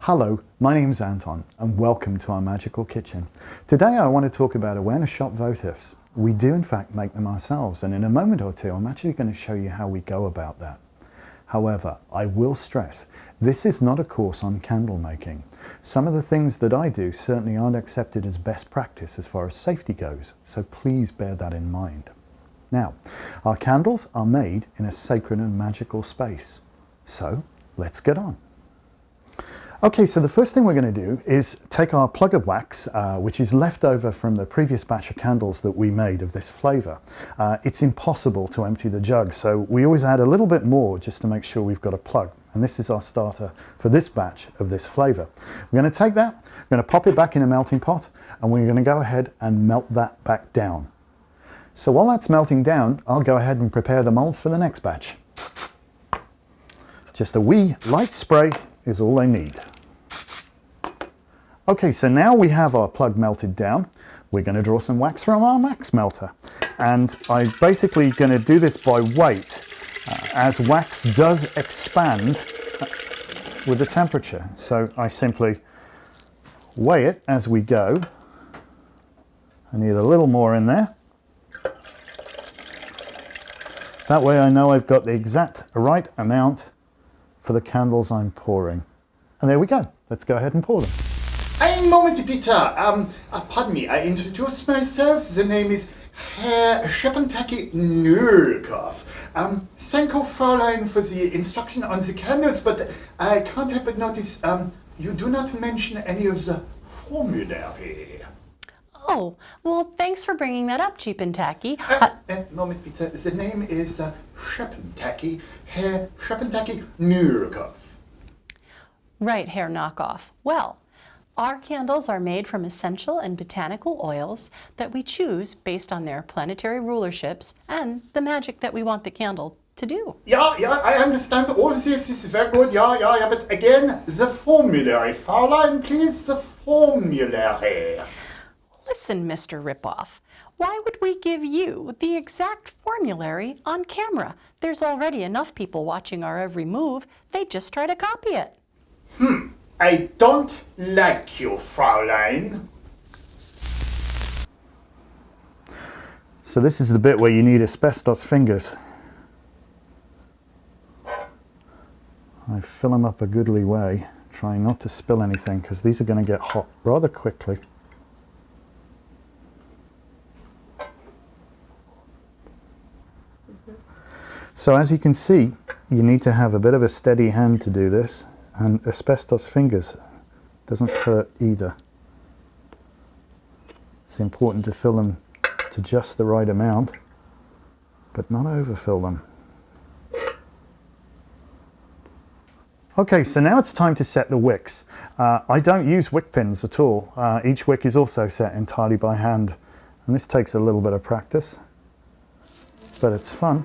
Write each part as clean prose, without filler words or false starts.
Hello, my name's Anton and welcome to our magical kitchen. Today I want to talk about awareness shop votives. We do in fact make them ourselves, and in a moment or two I'm actually going to show you how we go about that. However, I will stress, this is not a course on candle making. Some of the things that I do certainly aren't accepted as best practice as far as safety goes, so please bear that in mind. Now, our candles are made in a sacred and magical space. So, let's get on. Okay, so the first thing we're going to do is take our plug of wax, which is left over from the previous batch of candles that we made of this flavour. It's impossible to empty the jug, so we always add a little bit more just to make sure we've got a plug. And this is our starter for this batch of this flavour. We're going to take that, we're going to pop it back in a melting pot, and we're going to go ahead and melt that back down. So while that's melting down, I'll go ahead and prepare the moulds for the next batch. Just a wee light spray is all I need. Okay, so now we have our plug melted down. We're going to draw some wax from our wax melter. And I'm basically going to do this by weight, as wax does expand with the temperature. So I simply weigh it as we go. I need a little more in there. That way I know I've got the exact right amount for the candles I'm pouring. And there we go. Let's go ahead and pour them. Ein Moment bitte, pardon me, I introduce myself. The name is Herr Schepentaki Nölkov. Thank you, Fräulein, for the instruction on the candles, but I can't help but notice you do not mention any of the formulary. Oh, well, thanks for bringing that up, Cheap and Tacky. Moment bitte, the name is Schepentaki, Herr Schepentaki Nölkov. Right, Herr Knockoff. Well, our candles are made from essential and botanical oils that we choose based on their planetary rulerships and the magic that we want the candle to do. Yeah, I understand. All this is very good. Yeah, but again, the formulary. Fräulein, please, the formulary. Listen, Mr. Ripoff, why would we give you the exact formulary on camera? There's already enough people watching our every move. They'd just try to copy it. I don't like you, Fräulein. So this is the bit where you need asbestos fingers. I fill them up a goodly way, trying not to spill anything because these are going to get hot rather quickly. So as you can see, you need to have a bit of a steady hand to do this, and asbestos fingers doesn't hurt either. It's important to fill them to just the right amount, but not overfill them. Okay, so now it's time to set the wicks. I don't use wick pins at all. Each wick is also set entirely by hand, and this takes a little bit of practice, but it's fun.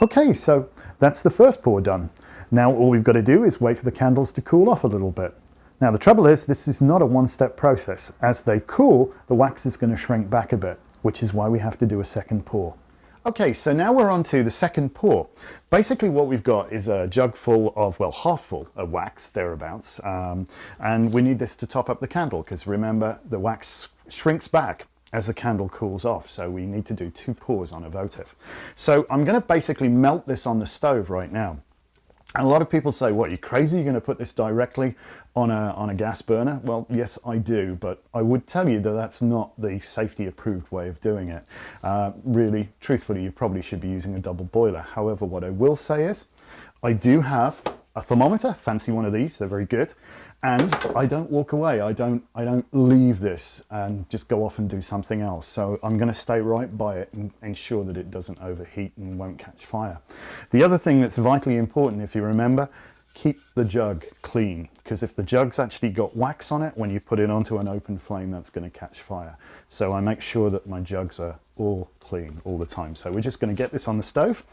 Okay, so that's the first pour done. Now all we've got to do is wait for the candles to cool off a little bit. Now the trouble is, this is not a one-step process. As they cool, the wax is going to shrink back a bit, which is why we have to do a second pour. Okay, so now we're on to the second pour. Basically what we've got is a jug full of, well, half full of wax, thereabouts, and we need this to top up the candle, because remember, the wax shrinks back as the candle cools off, so we need to do 2 pours on a votive. So I'm going to basically melt this on the stove right now. And a lot of people say, what, you crazy? You're going to put this directly on a gas burner? Well, yes, I do, but I would tell you that that's not the safety approved way of doing it. Really, truthfully, you probably should be using a double boiler. However, what I will say is, I do have a thermometer, fancy one of these, they're very good. And I don't walk away. I don't leave this and just go off and do something else. So I'm going to stay right by it and ensure that it doesn't overheat and won't catch fire. The other thing that's vitally important, if you remember, keep the jug clean, because if the jug's actually got wax on it, when you put it onto an open flame, that's going to catch fire. So I make sure that my jugs are all clean all the time. So we're just going to get this on the stove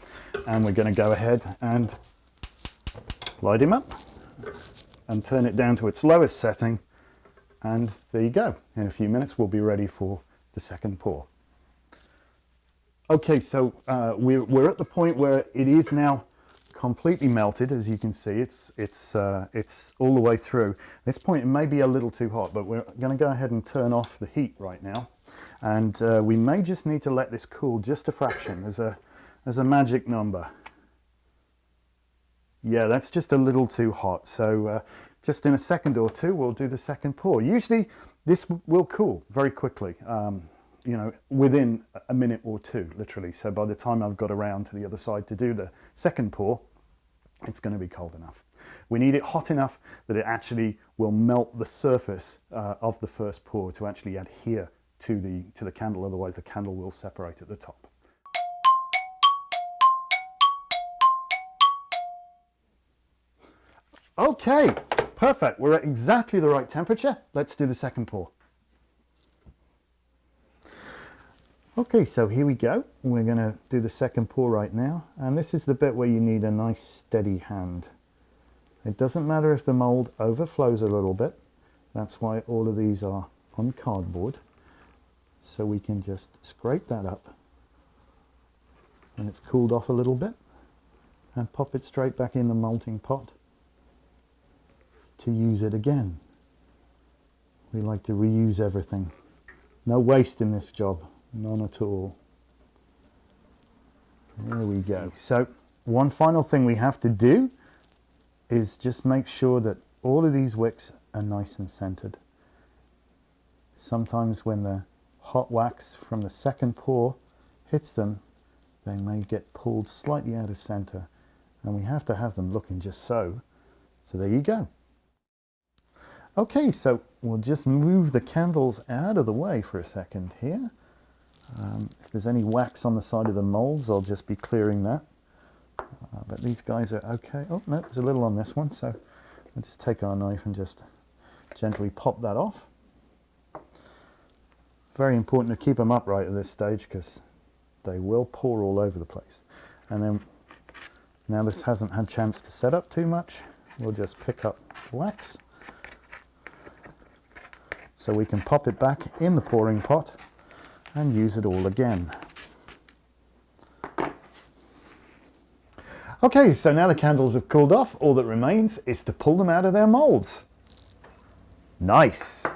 and we're going to go ahead and light him up and turn it down to its lowest setting, and there you go. In a few minutes we'll be ready for the second pour. Okay, so we're at the point where it is now completely melted. As you can see, it's all the way through. At this point it may be a little too hot, but we're going to go ahead and turn off the heat right now, and we may just need to let this cool just a fraction. There's a magic number. Yeah, that's just a little too hot. So just in a second or two, we'll do the second pour. Usually this will cool very quickly, you know, within a minute or two, literally. So by the time I've got around to the other side to do the second pour, it's going to be cold enough. We need it hot enough that it actually will melt the surface of the first pour to actually adhere to the candle. Otherwise the candle will separate at the top. Okay, perfect. We're at exactly the right temperature. Let's do the second pour. Okay, so here we go. We're going to do the second pour right now. And this is the bit where you need a nice steady hand. It doesn't matter if the mold overflows a little bit. That's why all of these are on cardboard. So we can just scrape that up when it's cooled off a little bit and pop it straight back in the molting pot to use it again. We like to reuse everything. No waste in this job, none at all. There we go. So one final thing we have to do is just make sure that all of these wicks are nice and centered. Sometimes when the hot wax from the second pour hits them, they may get pulled slightly out of center, and we have to have them looking just so. So there you go. Okay, so we'll just move the candles out of the way for a second here. If there's any wax on the side of the molds, I'll just be clearing that. But these guys are okay. Oh, no, there's a little on this one, so we'll just take our knife and just gently pop that off. Very important to keep them upright at this stage because they will pour all over the place. And then, now this hasn't had a chance to set up too much, we'll just pick up wax. So we can pop it back in the pouring pot and use it all again. Okay, so now the candles have cooled off, all that remains is to pull them out of their molds. Nice!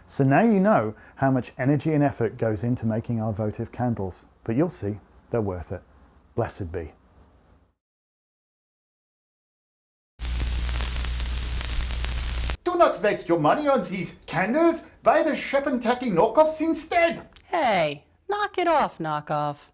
So now you know how much energy and effort goes into making our votive candles, but you'll see they're worth it. Blessed be. Do not waste your money on these candles. Buy the Shep and Tacky knockoffs instead. Hey, knock it off, knockoff.